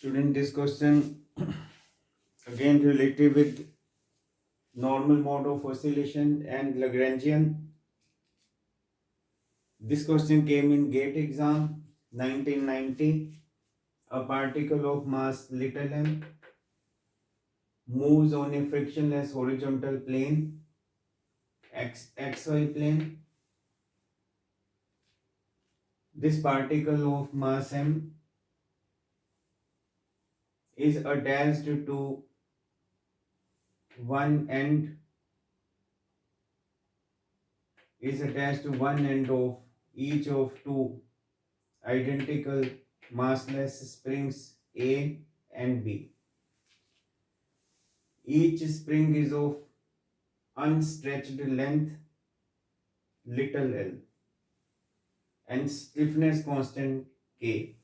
Student, this question again related with normal mode of oscillation and Lagrangian. This question came in GATE exam 1990. A particle of mass little m moves on a frictionless horizontal plane, xy plane. This particle of mass m is attached to one end of each of two identical massless springs A and B. Each spring is of unstretched length little l and stiffness constant K.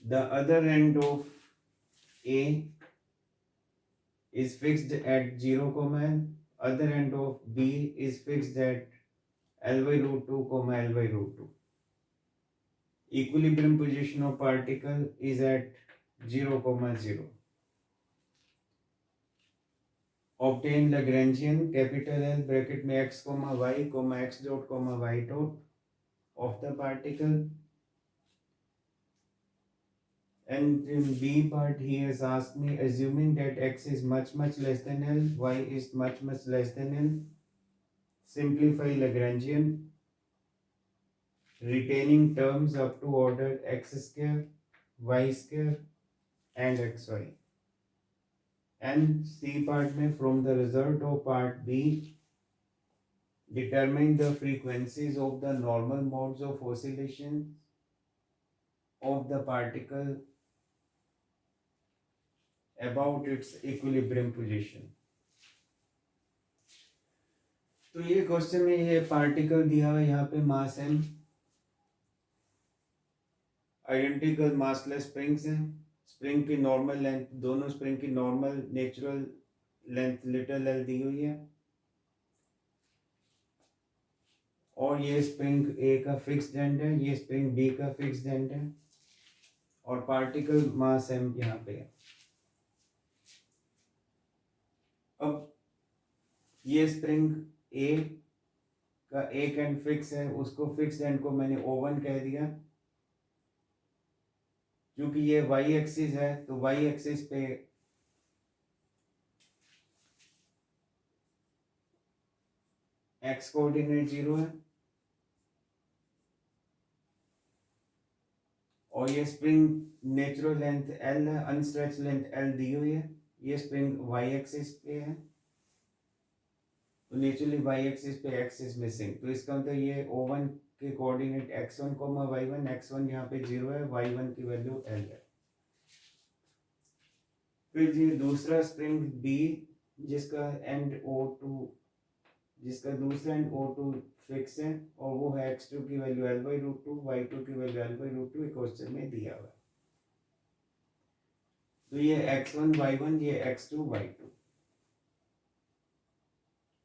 The other end of A is fixed at 0, l. Other end of B is fixed at L by root 2, L by root 2. Equilibrium position of particle is at 0, 0. Obtain Lagrangian capital L bracket में x, y, x dot, y dot of the particle. And in B part, he has asked me, assuming that x is much less than L, y is much less than L, simplify Lagrangian, retaining terms up to order x square, y square, and xy. And C part में from the result of part B, determine the frequencies of the normal modes of oscillation of the particle about its equilibrium position. तो ये question में ये particle दिया हुआ यहाँ पे मास m, identical massless springs हैं, स्प्रिंग की नॉर्मल लेंथ, दोनों स्प्रिंग की normal natural length little l दी हुई है, और ये स्प्रिंग A का फिक्स्ड एंड है, ये स्प्रिंग B का फिक्स्ड एंड है, और पार्टिकल मास m यहाँ पे है. अब ये स्प्रिंग A का एक एंड फिक्स है, उसको फिक्स्ड एंड को मैंने O1 कह दिया. क्योंकि ये y एक्सिस है तो y एक्सिस पे x कोऑर्डिनेट 0 है, और ये स्प्रिंग नेचुरल लेंथ L है, अनस्ट्रेच लेंथ L दी हुई है, ये स्प्रिंग y एक्सिस पे है, तो नेचुरली y एक्सिस पे x इज मिसिंग, तो इसका मतलब ये O1 के कोऑर्डिनेट x1, y1, x1 यहाँ पे 0 है, y1 की वैल्यू L है. फिर ये दूसरा स्प्रिंग B जिसका एंड O2, जिसका दूसरा एंड O2 फिक्स है, और वो है x2 की value L by root 2, y2 की value L by root 2 question में दिया हुआ है. तो ये x1 y1, ये x2 y2,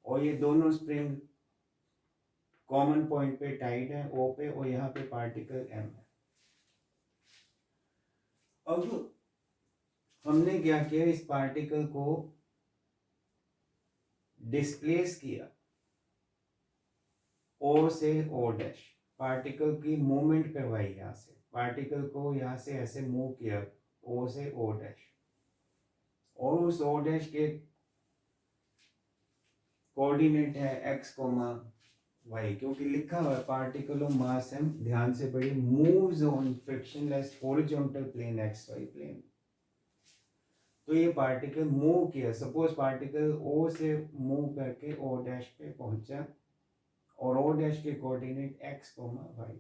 और ये दोनों स्प्रिंग कॉमन पॉइंट पे टाइड है O पे, और यहाँ पे पार्टिकल M है. अब हमने क्या किया, इस पार्टिकल को डिस्प्लेस किया O से O डैश, पार्टिकल की मूवमेंट करवाई, यहाँ से पार्टिकल को यहाँ से ऐसे मूव किया O से O डैश, और उस O डैश के कोऑर्डिनेट है x, y, क्योंकि लिखा हुआ है पार्टिकल ऑफ मास m, ध्यान से पढ़िए, moves on frictionless horizontal plane xy plane. तो ये पार्टिकल मूव किया, सपोज पार्टिकल O से मूव करके O डैश पे पहुंचा, और O डैश के coordinate x, y.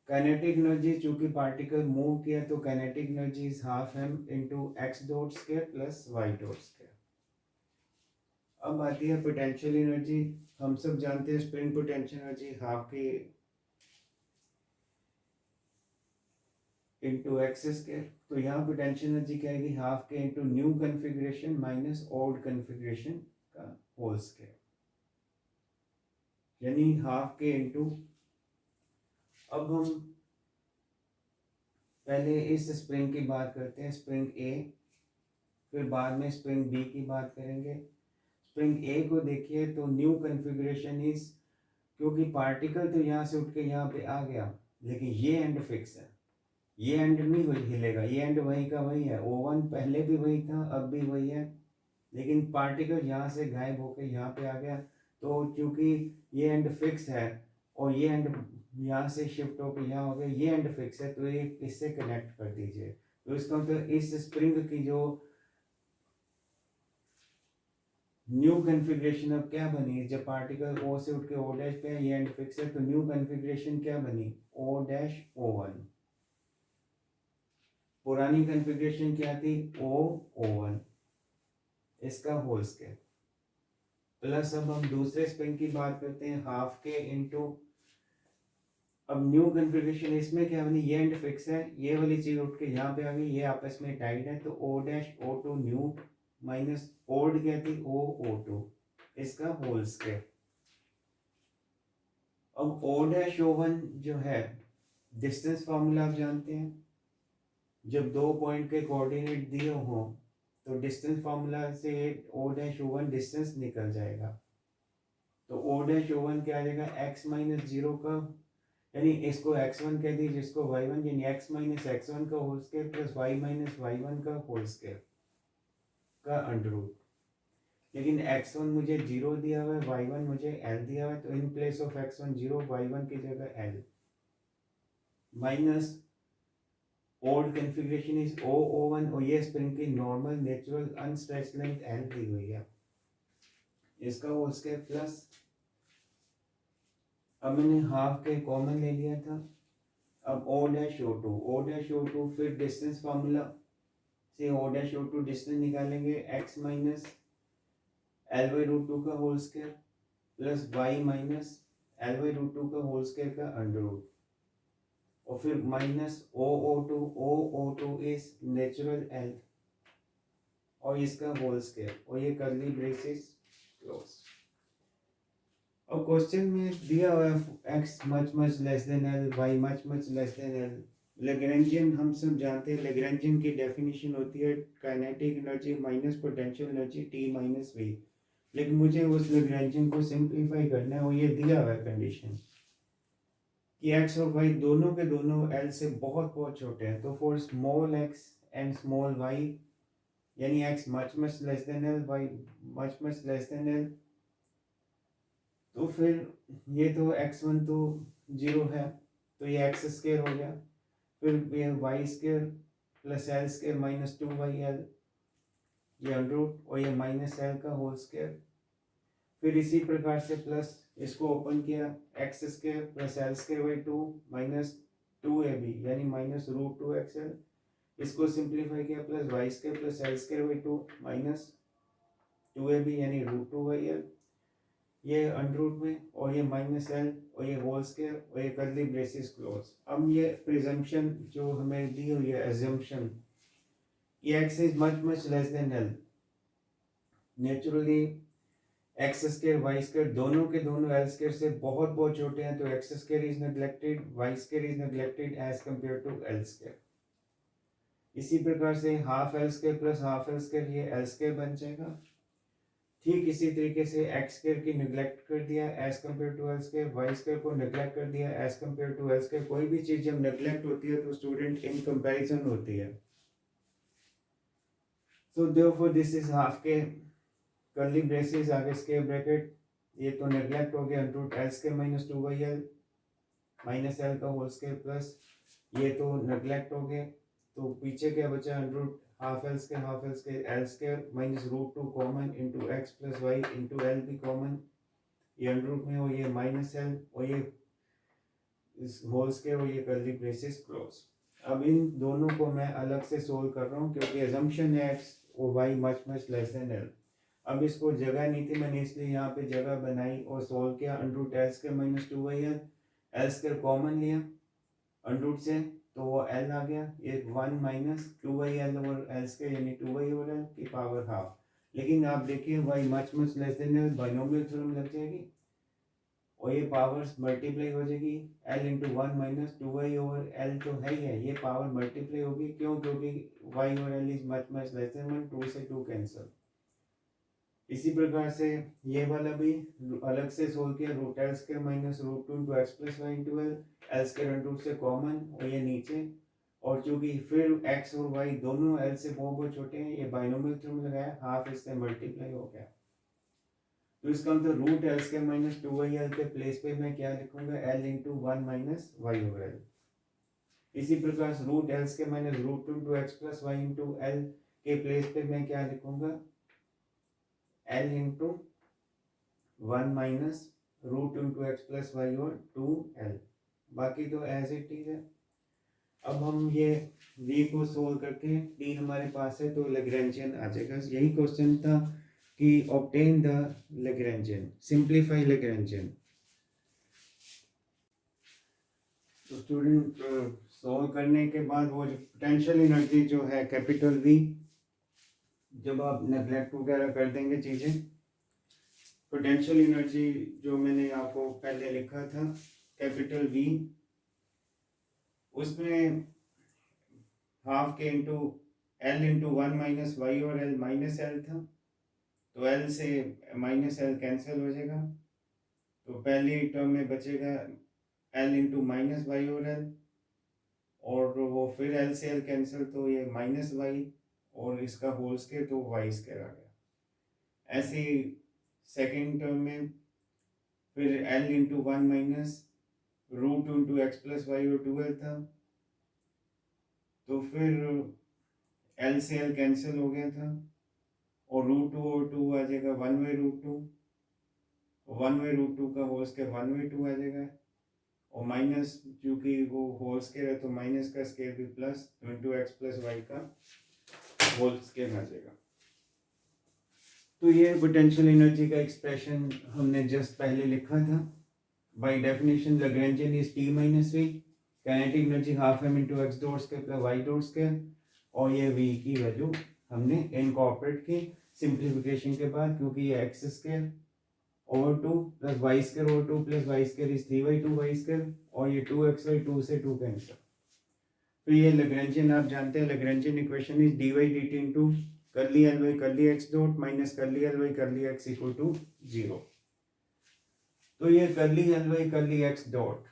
Kinetic energy, चूंकि पार्टिकल मूव किया तो kinetic energy is half m into x dot square plus y dot square. अब आती है पोटेंशियल एनर्जी. हम सब जानते हैं स्प्रिंग पोटेंशियल एनर्जी हाफ के इंटू एक्स स्क्वायर, तो यहाँ पोटेंशियल एनर्जी क्या आएगी, हाफ के into new configuration minus old configuration का होल स्क्वायर. यानी हाफ के इंटू, अब हम पहले इस स्प्रिंग की बात करते हैं, स्प्रिंग ए, फिर बाद में स्प्रिंग बी की बात करेंगे। स्प्रिंग ए को देखिए तो न्यू कन्फिग्रेशन इज, क्योंकि पार्टिकल तो यहाँ से उठ के यहाँ पे आ गया, लेकिन ये एंड फिक्स है, ये एंड नहीं हिलेगा, ये एंड वही का वही है, O1 पहले भी वही था अब भी वही है, लेकिन पार्टिकल यहाँ से गायब होकर यहाँ पे आ गया। तो क्योंकि ये एंड फिक्स है और ये एंड यहाँ से शिफ्ट होकर यहाँ हो गया, ये एंड फिक्स है, तो ये इससे कनेक्ट कर दीजिए। तो इसका मतलब इस स्प्रिंग की जो न्यू कन्फिग्रेशन अब क्या बनी, जब पार्टिकल O से उठ के O डैश पे है, ये एंड फिक्स है, तो न्यू कन्फिग्रेशन क्या बनी, O डैश O1। पुरानी कन्फिग्रेशन क्या थी, O1, इसका होल स्केयर प्लस, अब हम दूसरे स्प्रिंग की बात करते हैं, हाफ के इंटू, अब न्यू कन्फिग्रेशन इसमें क्या बनी, ये एंड फिक्स है, ये वाली चीज उठ के यहाँ पे आ गई, ये आपस में टाइड है, तो O dash O2 new minus old क्या थी O2, इसका होल स्केयर। अब O डैश O1 जो है, डिस्टेंस फार्मूला आप जानते हैं, जब दो पॉइंट के कोऑर्डिनेट दिए हो तो डिस्टेंस फार्मूला से O डैश O1 डिस्टेंस निकल जाएगा, तो O डैश O1 क्या आ जाएगा, x माइनस जीरो का, यानी इसको x1 कह दीजिए, जिसको y1, यानी x माइनस x1 का whole square plus y minus y1 का होल स्केयर का अंडर रूट। लेकिन x1 मुझे 0 दिया हुआ है, y1 मुझे l दिया हुआ है, तो in place of x1 0, y1 की जगह l minus old configuration is O1, और ये स्प्रिंग की normal natural unstretched length l दी हुई है, इसका होल स्केयर प्लस, अब मैंने हाफ के कॉमन ले लिया था, अब O डैश O2 फिर डिस्टेंस फार्मूला से O डैश O2 डिस्टेंस निकालेंगे, x minus l by root two का whole square plus y minus l by root two का होल स्केयर का अंडर रूट, और फिर minus O2 is natural l और इसका होल स्केयर, और ये कर्ली ब्रेसेस क्लोज। अब क्वेश्चन में दिया हुआ है x much less than l, y much less than l। Lagrangian हम सब जानते हैं, लेग्रेंजियन की डेफिनेशन होती है kinetic energy minus potential energy T minus V, लेकिन मुझे उस लेग्रेंजियन को सिंप्लीफाई करना है, और ये दिया हुआ है कंडीशन कि x और y दोनों के दोनों l से बहुत बहुत छोटे हैं, तो for small x and small y, यानी x much less than l, y much less than l, तो फिर ये तो x1 तो 0 है, तो ये x स्केयर हो गया, फिर ये y square plus l square minus 2yl, ये अंडर रूट, और ये माइनस l का होल स्केयर, फिर इसी प्रकार से प्लस इसको ओपन किया, x square plus l square by 2 minus 2ab, यानी माइनस रूट 2xl, इसको सिंप्लीफाई किया, plus y square plus l square by 2 minus 2ab, यानी रूट 2yl, ये अंडर रूट में, और ये माइनस l, और ये होल स्केयर, और ये कर्ली ब्रेसेस क्लोज। अब ये प्रिजम्पशन जो हमें दी हुई है, एजम्पशन, ये x is much less than l, naturally x square y square दोनों के दोनों एल स्केयर से बहुत बहुत छोटे हैं, तो x square is neglected, y square is neglected as compare to l square. इसी प्रकार से half l square plus half l square, ये एल स्केयर बन जाएगा। ठीक इसी तरीके से एक्स स्केयर की निगलेक्ट कर दिया as compare to l square, y square को निगलेक्ट कर दिया as compare to l square. कोई भी चीज जब निगलेक्ट होती है तो स्टूडेंट इन कंपैरिजन होती है। So therefore this is half k curly braces आगे स्केयर ब्रैकेट, ये तो नेग्लेक्ट हो गया, root l square minus 2yl minus l का होल स्केयर प्लस, ये तो नेग्लेक्ट हो गए, तो पीछे क्या बचा, root half l square l square minus root 2 common into x plus y into l भी कॉमन, ये अंडर रूट में हो, ये माइनस एल और ये इस होल स्केयर और ये कर्ली ब्रेसेस क्लोज। अब इन दोनों को मैं अलग से सोल्व कर रहा हूँ क्योंकि एजम्पशन है एक्स और y much less than l. अब इसको जगह नहीं थी, मैंने इसलिए यहाँ पे जगह बनाई और सोल्व किया। Under root l square minus 2yl, l square common लिया अंडर रूट से तो वो एल आ गया, ये 1 minus 2yl over L square यानी 2y ओवर एल की पावर हाफ। लेकिन आप देखिए y much less than l, binomial theorem लग जाएगी, और ये पावर्स मल्टीप्लाई हो जाएगी l into one minus two y over l तो है ही है, ये पावर मल्टीप्लाई होगी क्यों, क्योंकि y और l is much less then 1, 2 से 2 कैंसिल। इसी प्रकार से ये वाला भी अलग से सोल्व किया, root l square minus root two into x plus y into l square root से कॉमन और ये नीचे, और चूंकि फिर x और y दोनों l से बहुत छोटे हैं, ये बाइनोमियल थ्योरम लगाया, हाफ इससे मल्टीप्लाई हो गया। तो इसका मतलब root l square minus two y l के प्लेस पे मैं क्या लिखूंगा, l into one minus y over l. इसी प्रकार से root l square minus root two into x plus y into l के प्लेस पे मैं क्या लिखूंगा, l into one minus root into x plus y और टू एल, बाकी तो एज इट इज है। अब हम ये v को सोल्व करके d हमारे पास है तो लैग्रेंजियन आ जाएगा। यही क्वेश्चन था कि obtain the Lagrangian, simplify Lagrangian. तो स्टूडेंट सॉल्व करने के बाद वो पोटेंशियल एनर्जी जो है कैपिटल V, जब आप नेग्लेक्ट वगैरह कर देंगे चीज़ें, पोटेंशियल एनर्जी जो मैंने आपको पहले लिखा था कैपिटल V, उसमें हाफ के into l into one minus y और एल माइनस एल था, तो एल से माइनस एल कैंसिल हो जाएगा, तो पहली टर्म में बचेगा एल इंटू माइनस वाई और एल, और वो फिर एल से एल कैंसिल तो ये माइनस वाई और इसका होल स्क्वायर तो वाई स्क्वायर आ गया। ऐसे ही सेकेंड टर्म में फिर l into one minus root into x plus y और टूवेल्व था, तो फिर एल से एल कैंसिल हो गया था और रूट टू और टू आ जाएगा one by root two, one by root two का whole square one by two आ जाएगा, और माइनस क्योंकि वो होल स्क्वायर है तो माइनस का स्क्वायर भी plus into x plus y का होल स्क्वायर आ जाएगा। तो ये पोटेंशियल एनर्जी का एक्सप्रेशन हमने जस्ट पहले लिखा था। By definition Lagrangian is T minus V, kinetic energy half m into x dot square plus y dot square, और ये वी की वैल्यू हमने इनकॉर्पोरेट की सिंप्लीफिकेशन के बाद, क्योंकि ये x square over two plus y square over two plus y square is three by two y square, और ये टू एक्स वाई टू से टू कैंसिल। तो ये लैग्रेंजियन आप जानते हैं, Lagrangian equation is D Y D t into curly L Y curly x dot minus curly L Y curly x equal to zero. तो ये curly L Y curly x dot,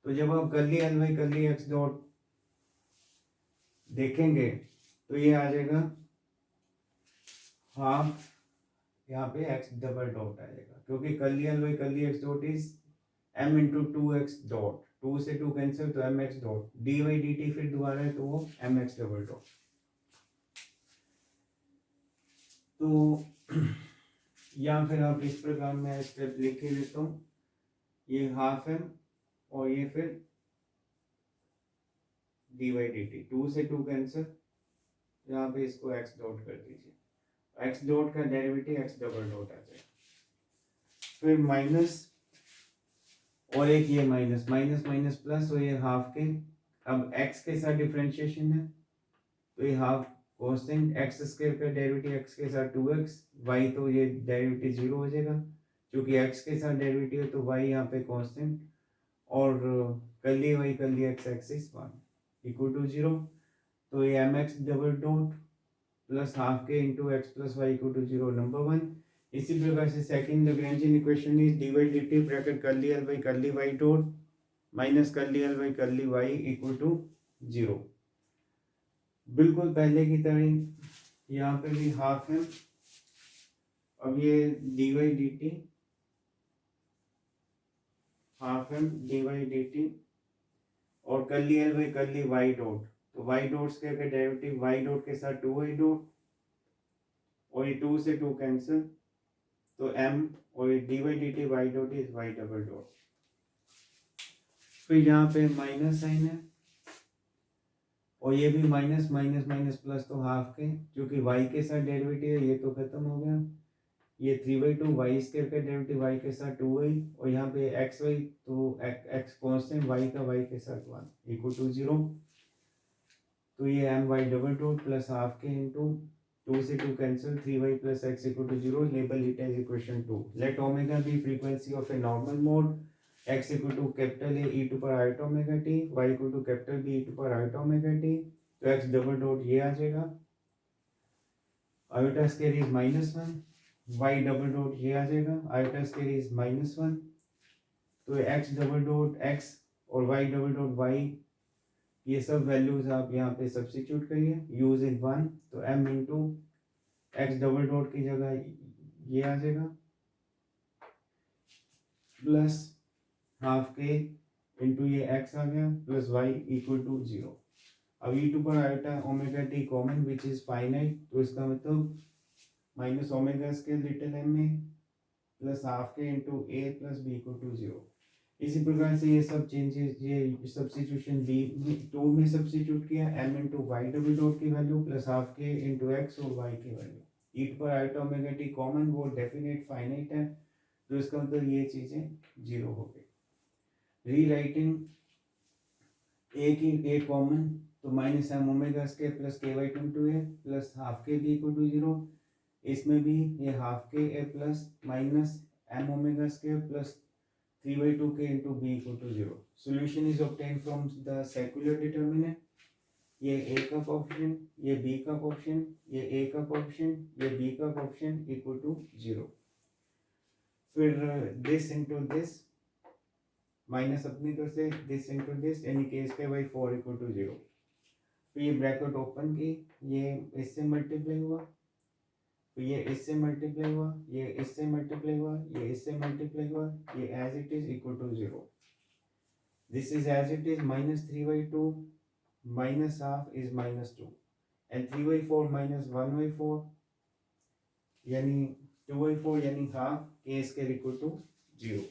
तो जब आप curly L Y curly x dot देखेंगे तो ये आ जाएगा हाफ, यहाँ पे एक्स डबल डॉट आ जाएगा, क्योंकि curly L Y curly x dot is m into two x dot, two से टू कैंसिल तो m x dot, d Y D t फिर दोबारा है तो वो एम एक्स डबल डॉट। तो या फिर आप इस प्रकार में स्टेप लिख के देता हूँ, ये हाफ एम और ये फिर d Y D t, two से टू कैंसिल, यहाँ पे इसको एक्स डॉट कर दीजिए, एक्स डॉट का डेरिवेटिव एक्स डबल डॉट आ जाएगा, फिर माइनस और एक ये माइनस माइनस माइनस प्लस, और ये हाफ के, अब एक्स के साथ डिफरेंशिएशन है तो ये हाफ कोसेंट एक्स स्क्वायर का डेरिवेटिव एक्स के साथ टू एक्स वाई, तो ये डेरिवेटिव जीरो हो जाएगा, क्योंकि एक्स के साथ डेरिवेटिव है तो वाई यहाँ पे कांस्टेंट, और curly Y curly X axis one equal to zero, तो ये M X double dot plus half के into x plus Y equal to zero, number one. इसी प्रकार से second Lagrangian equation is D Y D T bracket curly L Y curly Y dot minus curly L Y curly Y equal to zero. बिल्कुल पहले की तरह यहाँ पे भी हाफ है, अब ये D Y D T half M D Y D T और curly L Y curly Y dot, तो वाई डॉट स्क्वायर का डेरिवेटिव वाई डॉट के साथ टू वाई डॉट, और ये टू से टू कैंसिल तो एम, और ये D Y D t y dot is y double dot, फिर यहाँ पे माइनस साइन है और ये भी माइनस माइनस माइनस प्लस, तो हाफ के, क्योंकि वाई के साथ डेरिवेटिव है ये तो खत्म हो गया, ये three by two y square का डेरिवेटिव वाई के साथ टू वाई, और यहाँ पे एक्स वाई तो एक्स कॉन्स्टेंट वाई का वाई के साथ वन इक्वल टू जीरो, तो ये m y double dot plus half के इंटू 2 से 2 cancel, 3y plus x equal to 0, label it as equation 2. Let omega be frequency of a normal mode, x equal to capital A e to power iota omega t, y equal to capital B e to power iota omega t. तो x double dot ये आ जाएगा, iota square is -1, y double dot ये आ जाएगा, iota square is -1. तो x double dot x और y double dot y, ये सब वैल्यूज आप यहाँ पे सब्स्टिट्यूट करिए, यूज इन 1, तो m into x double dot की जगह ये आ जाएगा प्लस हाफ के इंटू ये x आ गया प्लस y इक्वल टू 0. अब e टू पर iota omega t common which is finite, तो इसका मतलब minus omega square little m में प्लस हाफ के into a plus b equal to 0. इसी प्रकार से ये सब चेंजेस, ये सब्स्टिट्यूशन बी टू में सब्स्टिट्यूट किया, m into Y double dot की वैल्यू प्लस हाफ के इंटू एक्स और y की वैल्यू. ई पर आयोटा ओमेगा टी कॉमन, वो डेफिनेट फाइनाइट है, तो इसका मतलब ये चीजें जीरो हो गई. रीराइटिंग ए की ए कॉमन, तो minus M omega square plus K Y into A plus half K B equal to 0. इसमें भी ये half K A plus minus M omega square plus 3/2k into b equal to 0. Solution is obtained from the circular determinant. ये a का coefficient, ये b का coefficient, ये a का coefficient, ये b का कोएफिशिएंट इक्वल टू 0. फिर this into this minus अपनी तरफ से this into this, यानी k square by 4 equal to 0. फिर ये ब्रैकेट ओपन की, ये इससे मल्टीप्लाई हुआ, तो ये इससे मल्टीप्लाई हुआ, ये इससे मल्टीप्लाई हुआ, ये इससे मल्टीप्लाई हुआ, ये as it is equal to 0. This is as it is -3/2 minus half is -2 and 3/4 minus 1/4 यानी 2/4 यानी half, k square equal to 0.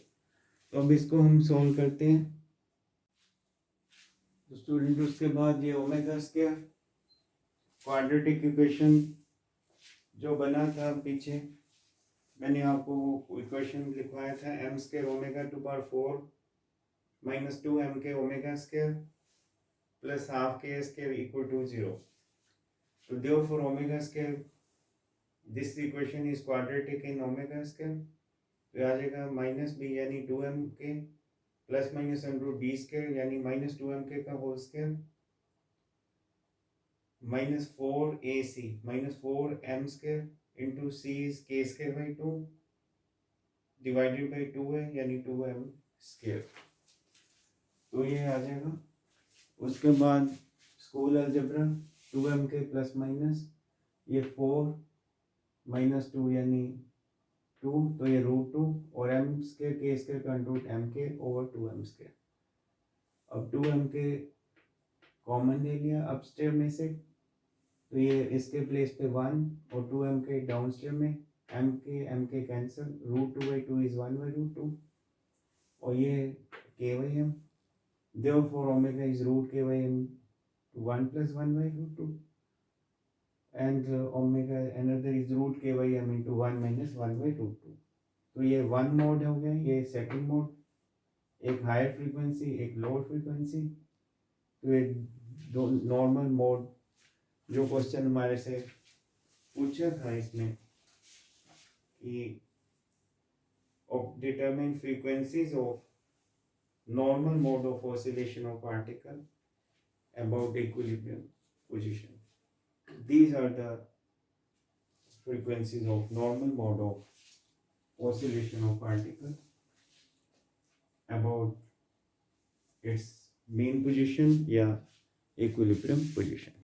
तो अब इसको हम सॉल्व करते हैं. तो स्टूडेंट उसके बाद ये ओमेगा स्क्वायर क्वाड्रेटिक इक्वेशन जो बना था पीछे, मैंने आपको इक्वेशन लिखवाया था, m square omega to power 4 minus 2 m k omega square plus half k square equal to 0. तो therefore omega square, this equation is quadratic in omega square, तो आ जाएगा माइनस बी यानी 2m k plus minus under b square यानी minus 2m k का whole square minus 4ac minus 4m square into c is k square by 2 divided by 2 है यानी 2m square. तो ये आ जाएगा. उसके बाद school algebra 2m k plus minus ये 4 माइनस 2 यानी 2, तो ये √2 और m स्क्वायर के स्क्वायर का रूट m के ओवर 2m स्क्वायर. अब 2m के कॉमन ले लिया अपस्टेयर में से, तो ये इसके प्लेस पे 1 और 2m के डाउनस्टेयर में m के कैंसिल, √2/2 इज 1/√2 और ये k/m. Therefore omega is √k/m 1 plus 1/√2 and omega another is √k/m into 1 minus 1/√2. तो ये वन मोड हो गया, ये सेकंड मोड, एक हायर फ्रीक्वेंसी एक लोअर फ्रीक्वेंसी. तो ये दो नॉर्मल मोड जो क्वेश्चन हमारे से पूछा था इसमें कि determine frequencies of normal mode of oscillation of particle about equilibrium position. These are the frequencies of normal mode of oscillation of particle about its mean position या equilibrium position.